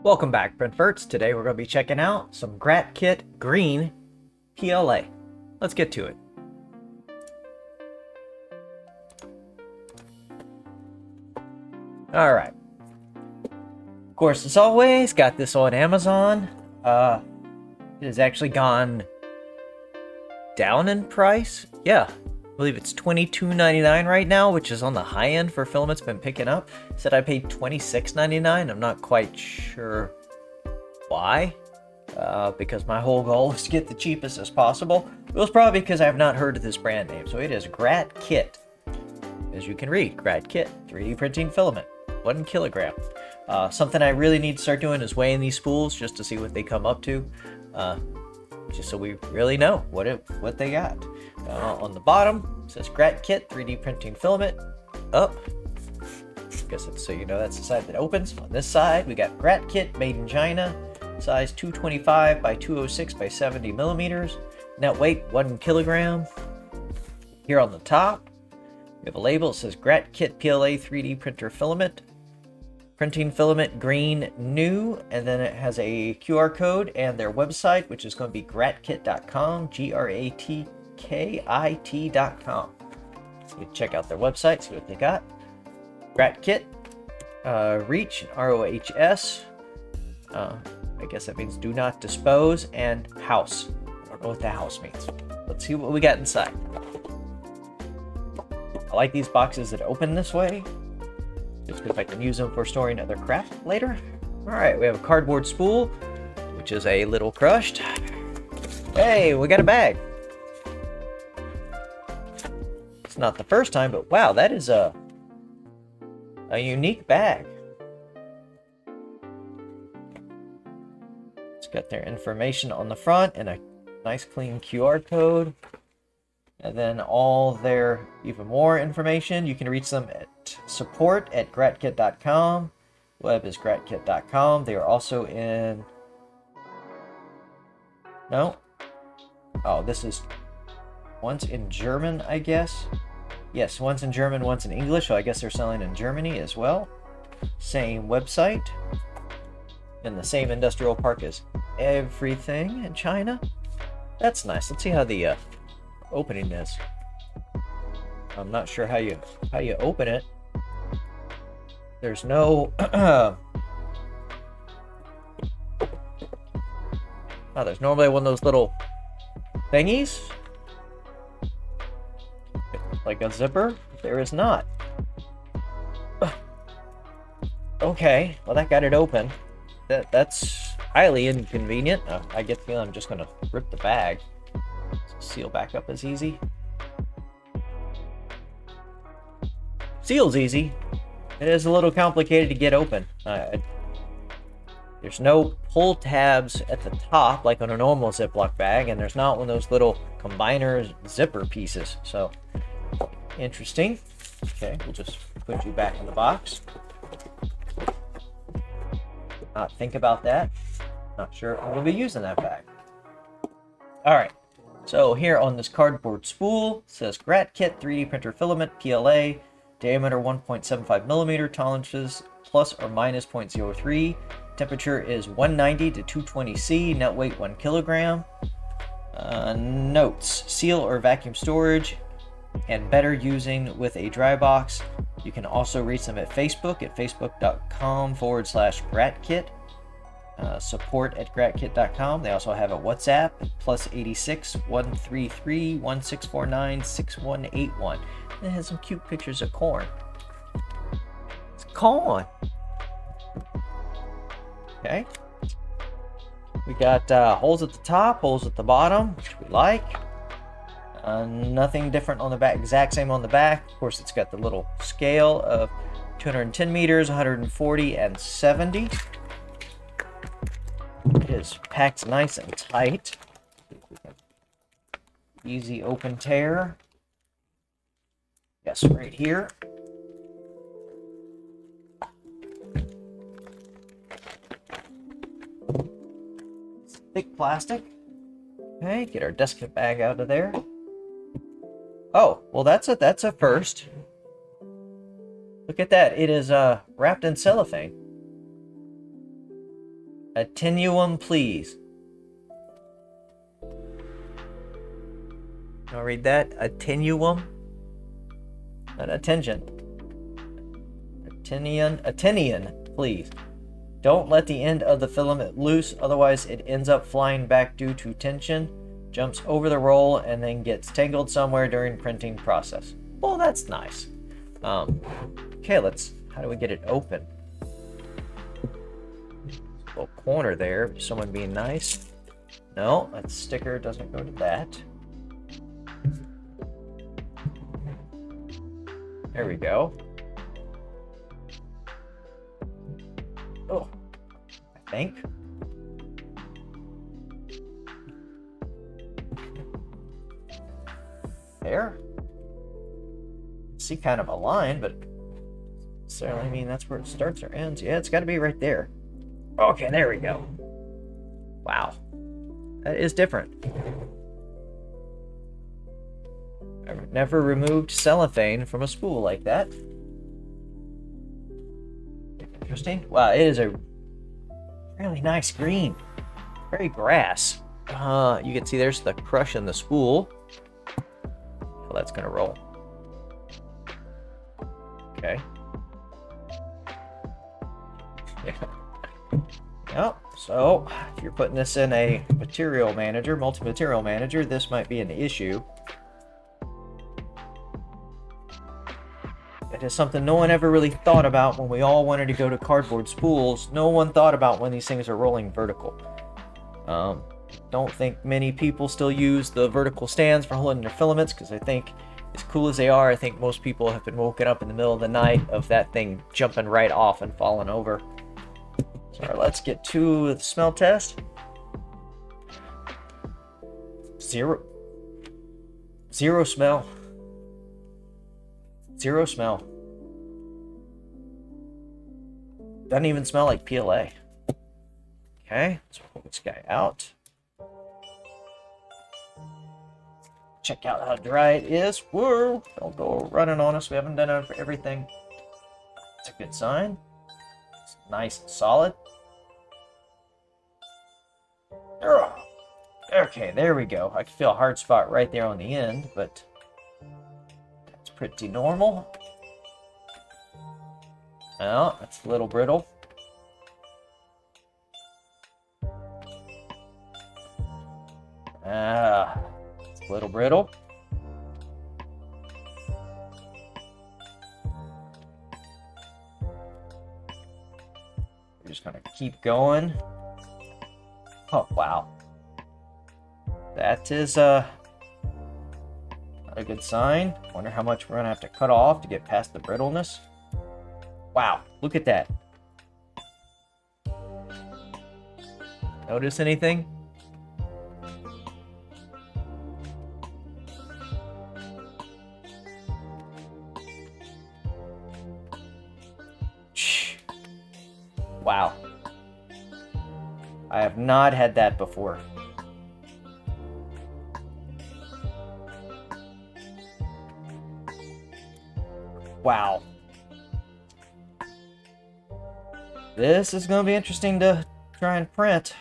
Welcome back, Printverts. Today we're going to be checking out some GratKit Green PLA. Let's get to it. Alright. Of course, as always, got this on Amazon. It has actually gone down in price. Yeah, I believe it's $22.99 right now, which is on the high end for filaments. Been picking up. Said I paid $26.99. I'm not quite sure why, because my whole goal is to get the cheapest as possible. It was probably because I have not heard of this brand name. So it is GratKit. As you can read, GratKit 3D printing filament, 1 kilogram. Something I really need to start doing is weighing these spools just to see what they come up to, just so we really know what they got. On the bottom it says GratKit 3D printing filament. Up, I guess it's so you know that's the side that opens. On this side we got GratKit made in China, size 225 by 206 by 70 millimeters, net weight 1 kilogram. Here on the top we have a label. It says GratKit PLA 3D printer filament, printing filament green new, and then it has a QR code and their website, which is going to be gratkit.com, GratKit.com. So you check out their website, see what they got. GratKit, reach, ROHS, I guess that means do not dispose, and house. I don't know what the house means. Let's see what we got inside. I like these boxes that open this way, just because I can use them for storing other craft later. Alright, we have a cardboard spool, which is a little crushed. Hey, we got a bag. It's not the first time, but wow, that is a unique bag. It's got their information on the front and a nice clean QR code. And then all their even more information. You can reach them at support@gratkit.com. Web is gratkit.com. They are also in... No? Oh, this is... One's in German, I guess. Yes, one's in German, one's in English. So I guess they're selling in Germany as well. Same website. In the same industrial park as everything in China. That's nice. Let's see how the opening is. I'm not sure how you open it. There's no oh, there's normally one of those little thingies like a zipper. There is not. Okay, well that got it open. That's highly inconvenient. I get the feeling I'm just gonna rip the bag. Seal back up is easy. Seal's easy. It is a little complicated to get open. There's no pull tabs at the top like on a normal Ziploc bag, and there's not one of those little combiner zipper pieces. So, interesting. Okay, we'll just put you back in the box. Not think about that. Not sure if we'll be using that bag. Alright. So here on this cardboard spool, it says GratKit 3D printer filament PLA, diameter 1.75 millimeter, tolerances plus or minus 0.03, temperature is 190 to 220 C, net weight 1 kilogram. Notes: seal or vacuum storage, and better using with a dry box. You can also reach them at Facebook at facebook.com/GratKit. Support@gratkit.com. They also have a WhatsApp +86 133 1649 6181. It has some cute pictures of corn. It's corn. Okay. We got holes at the top, holes at the bottom, which we like. Nothing different on the back, exact same on the back. Of course, it's got the little scale of 210 meters, 140, and 70. It is packed nice and tight. Easy open tear. Yes, right here. Thick plastic. Okay, get our desk bag out of there. Oh, well that's a first. Look at that. It is wrapped in cellophane. Attenuum, please. I'll read that. Attenuum. Not attention. Attenian, please. Don't let the end of the filament loose, otherwise it ends up flying back due to tension, jumps over the roll, and then gets tangled somewhere during printing process. Well, that's nice. Okay, how do we get it open? Little corner there, someone being nice. No, that sticker doesn't go to that. There we go. Oh, I think. There. See kind of a line, but necessarily mean that's where it starts or ends. Yeah, it's got to be right there. Okay, there we go. Wow. That is different. I've never removed cellophane from a spool like that. Interesting. Wow, it is a really nice green. Very grass. You can see there's the crush in the spool. Well, that's gonna roll. Okay. Yeah. Yep. So if you're putting this in a material manager, multi-material manager, this might be an issue. It is something no one ever really thought about when we all wanted to go to cardboard spools. No one thought about when these things are rolling vertical. Don't think many people still use the vertical stands for holding their filaments, because I think, as cool as they are, I think most people have been woken up in the middle of the night of that thing jumping right off and falling over. So let's get to the smell test. Zero smell. Zero smell. Doesn't even smell like PLA. Okay, let's pull this guy out. Check out how dry it is. Whoa! Don't go running on us. We haven't done it for everything. It's a good sign. It's nice and solid. Okay, there we go. I can feel a hard spot right there on the end, but that's pretty normal. Well, that's a little brittle. It's a little brittle. We're just gonna keep going. Oh, wow. That is not a good sign. Wonder how much we're gonna have to cut off to get past the brittleness. Wow, look at that. Notice anything? Wow. I have not had that before. Wow. This is going to be interesting to try and print.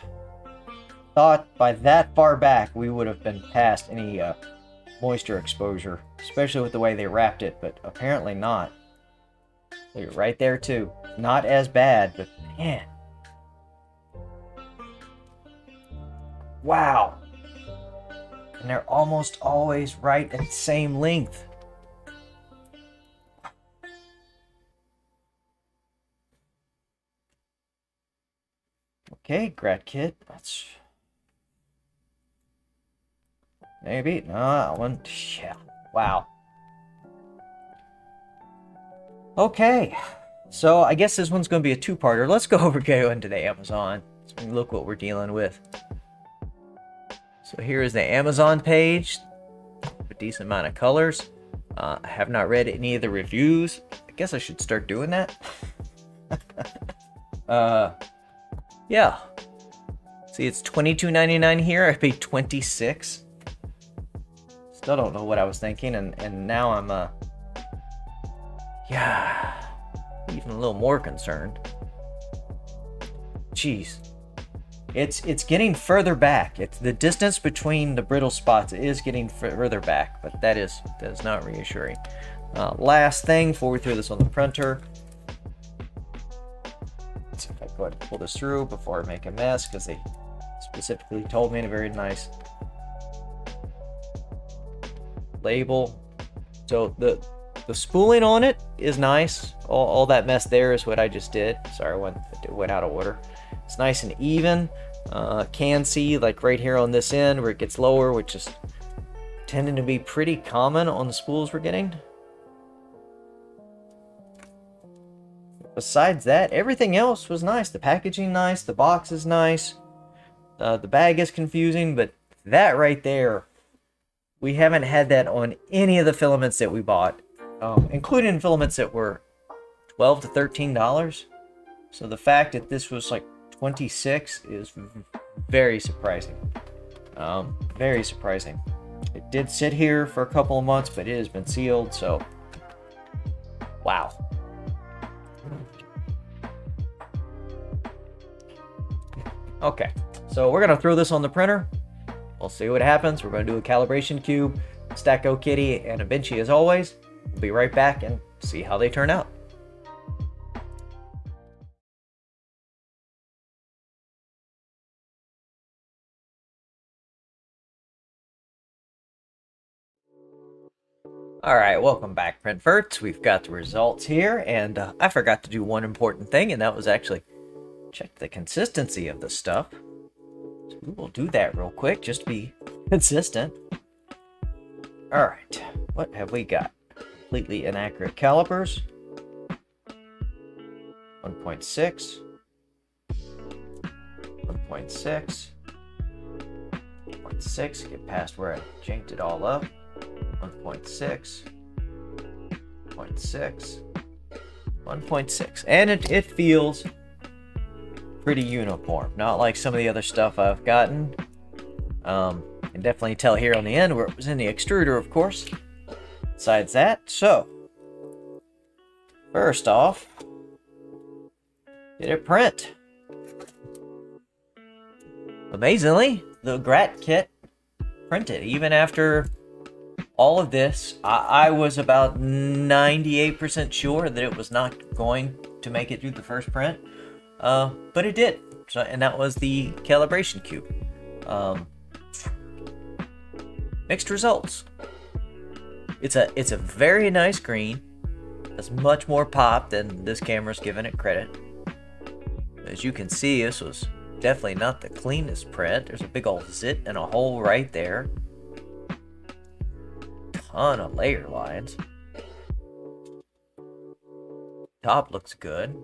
Thought by that far back we would have been past any moisture exposure, especially with the way they wrapped it, but apparently not. You're right there too. Not as bad, but man. Wow. And they're almost always right at the same length. Okay, GratKit. That's maybe no, that one. Yeah. Wow. Okay. So I guess this one's going to be a two-parter. Let's go into the Amazon. So look what we're dealing with. So here is the Amazon page. A decent amount of colors. I have not read any of the reviews. I guess I should start doing that. Yeah. See, it's $22.99 here. I paid $26. Still don't know what I was thinking, and now I'm yeah, even a little more concerned. Jeez. It's getting further back. It's the distance between the brittle spots is getting further back, but that is not reassuring. Last thing before we throw this on the printer. Let's see if I go ahead and pull this through before I make a mess, because they specifically told me in a very nice label. So the spooling on it is nice. All that mess there is what I just did. Sorry, it went out of order. It's nice and even. Can see like right here on this end where it gets lower, which is tending to be pretty common on the spools we're getting. Besides that, everything else was nice. The packaging nice, the box is nice. The bag is confusing, but that right there, we haven't had that on any of the filaments that we bought, including filaments that were $12 to $13. So the fact that this was like 26 is very surprising. Very surprising. It did sit here for a couple of months, but it has been sealed, so wow. Okay, so we're gonna throw this on the printer. We'll see what happens. We're gonna do a calibration cube, Stacko Kitty, and a Benchy as always. We'll be right back and see how they turn out. Alright, welcome back, Printverts. We've got the results here, and I forgot to do one important thing, and that was actually check the consistency of the stuff. So we will do that real quick, just to be consistent. Alright, what have we got? Completely inaccurate calipers. 1.6. 1.6. 1.6, get past where I janked it all up. 1.6. 1.6. 1.6. And it feels pretty uniform. Not like some of the other stuff I've gotten. You can definitely tell here on the end where it was in the extruder, of course. Besides that, so first off, did it print? Amazingly, the GratKit printed. Even after all of this, I was about 98% sure that it was not going to make it through the first print, but it did. So, and that was the calibration cube. Mixed results. It's a very nice green. It's much more pop than this camera's giving it credit. As you can see, this was definitely not the cleanest print. There's a big old zit and a hole right there. Ton of layer lines. Top looks good.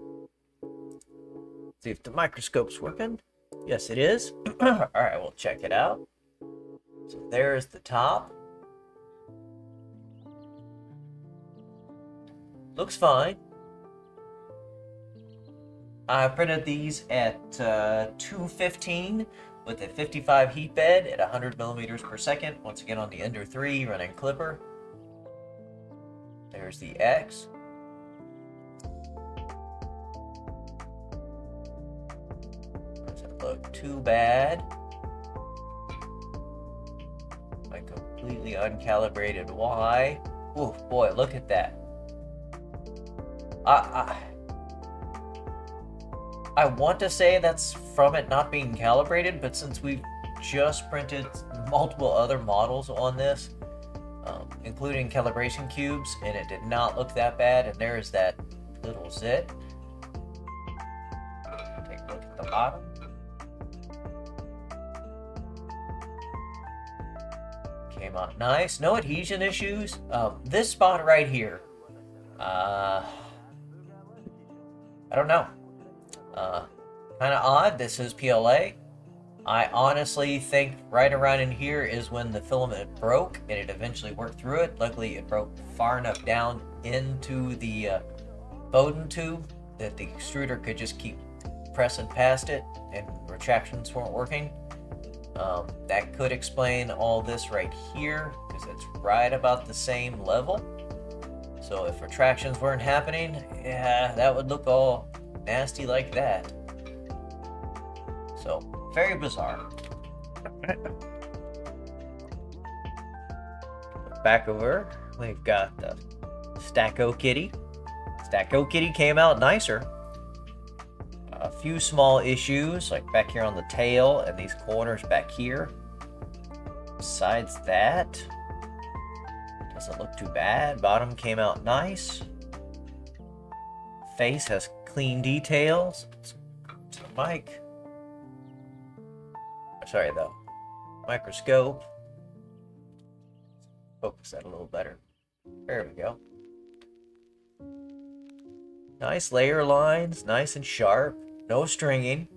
See if the microscope's working. Yes, it is. Alright, we'll check it out. So there's the top. Looks fine. I printed these at 215 with a 55 heat bed at 100 millimeters per second. Once again on the Ender 3 running clipper. There's the X. Doesn't look too bad. My completely uncalibrated Y. Oh boy, look at that. I want to say that's from it not being calibrated, but since we've just printed multiple other models on this, including calibration cubes, and it did not look that bad, and there's that little zit. Take a look at the bottom. Came out nice. No adhesion issues. This spot right here, I don't know. Kind of odd. This is PLA. I honestly think right around in here is when the filament broke and it eventually worked through it. Luckily, it broke far enough down into the Bowden tube that the extruder could just keep pressing past it and retractions weren't working. That could explain all this right here, because it's right about the same level. So if retractions weren't happening, yeah, that would look all nasty like that. So, very bizarre. Back over, we've got the Stacko Kitty. Stacko Kitty came out nicer. A few small issues, like back here on the tail and these corners back here. Besides that, doesn't look too bad. Bottom came out nice. Face has clean details. Let's go to the mic. Sorry, the microscope. Focus that a little better. There we go. Nice layer lines, nice and sharp. No stringing.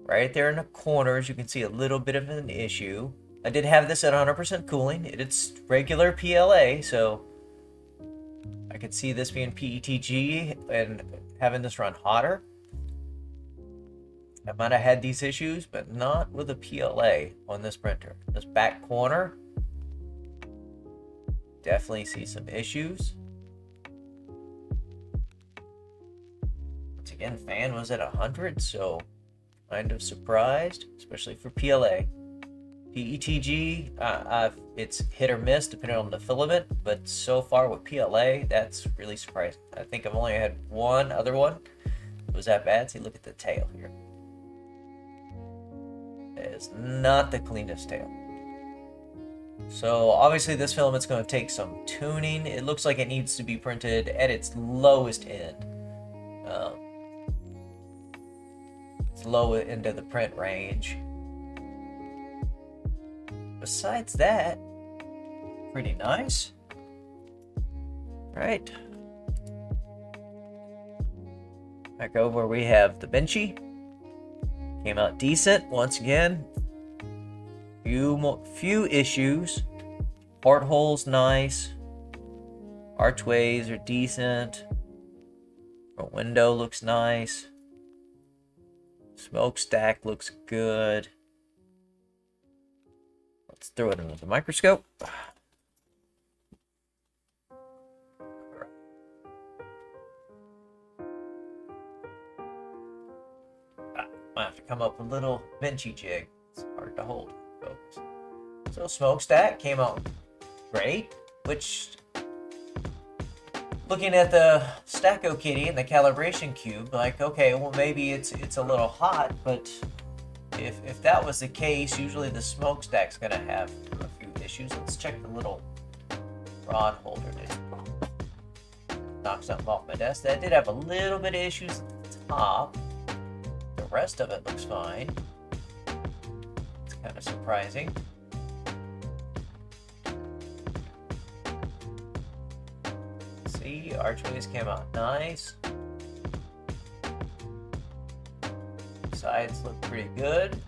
Right there in the corners, you can see a little bit of an issue. I did have this at 100% cooling. It's regular PLA, so I could see this being PETG and having this run hotter. I might have had these issues, but not with a PLA on this printer. This back corner, definitely see some issues. Once again, fan was at 100, so kind of surprised, especially for PLA. PETG, it's hit or miss depending on the filament, but so far with PLA, that's really surprising. I think I've only had one other one. It was that bad. See, look at the tail here. It is not the cleanest tail. So obviously this filament's going to take some tuning. It looks like it needs to be printed at its lowest end. It's low end of the print range. Besides that, pretty nice. Right. Back over we have the Benchy. Came out decent once again. Few issues. Portholes nice. Archways are decent. Front window looks nice. Smokestack looks good. Let's throw it under the microscope. Might have to come up with a little Benchy jig. It's hard to hold. Focus. So smokestack came out great, which, looking at the Stacko Kitty and the calibration cube, like, okay, well maybe it's a little hot, but if that was the case, usually the smokestack's gonna have a few issues. Let's check the little rod holder. Knock something off my desk. That did have a little bit of issues at the top. The rest of it looks fine. It's kind of surprising. See, archways came out nice. Sides look pretty good.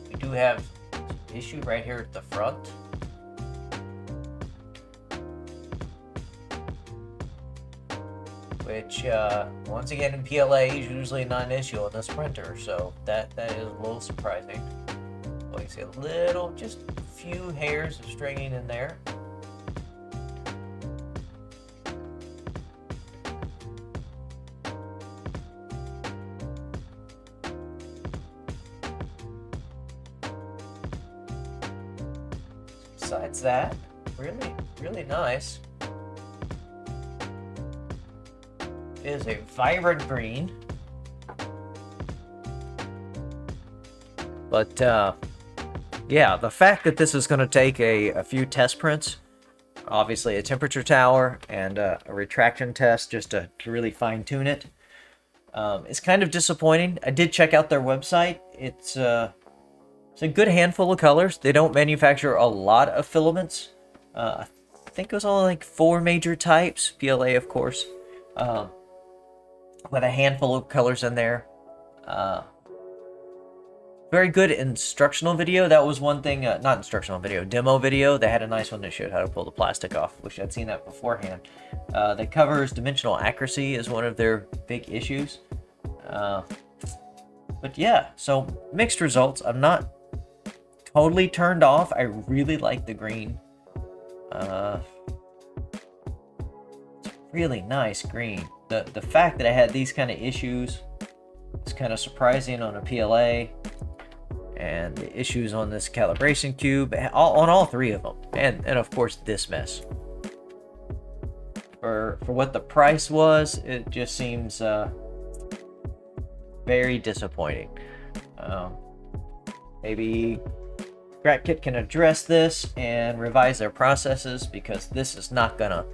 We do have an issue right here at the front. Which, once again, in PLA is usually not an issue on this printer, so that is a little surprising. Well, you see a little, just a few hairs of stringing in there. Besides that, really nice. It is a vibrant green. But, yeah, the fact that this is going to take a few test prints, obviously a temperature tower and a retraction test just to really fine-tune it, is kind of disappointing. I did check out their website. It's a good handful of colors. They don't manufacture a lot of filaments. I think it was only like 4 major types, PLA of course, with a handful of colors in there. very good instructional video. That was one thing, not instructional video, demo video. They had a nice one that showed how to pull the plastic off. Wish I'd seen that beforehand. That covers dimensional accuracy is one of their big issues. But yeah, so mixed results. I'm not totally turned off. I really like the green. It's really nice green. The fact that I had these kind of issues is kind of surprising on a PLA. And the issues on this calibration cube, on all three of them. And of course this mess. For what the price was, it just seems very disappointing. Maybe GratKit can address this and revise their processes, because this is not gonna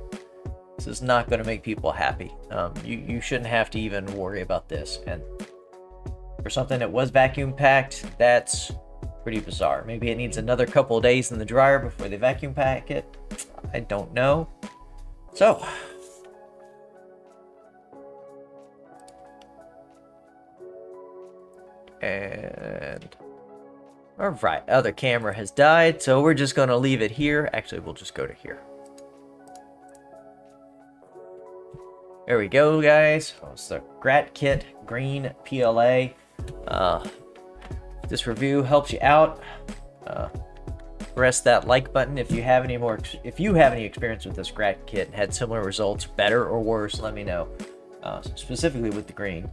make people happy. You shouldn't have to even worry about this. And for something that was vacuum packed, that's pretty bizarre. Maybe it needs another couple of days in the dryer before they vacuum pack it. I don't know. So, and all right, other camera has died, so we're just gonna leave it here. Actually, we'll just go to here. There we go, guys. It's the GratKit Green PLA. This review helps you out. Press that like button if you have any experience with this GratKit and had similar results, better or worse. Let me know. Specifically with the green.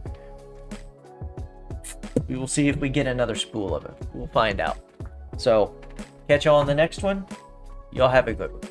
We will see if we get another spool of it. We'll find out. So, catch y'all on the next one. Y'all have a good one.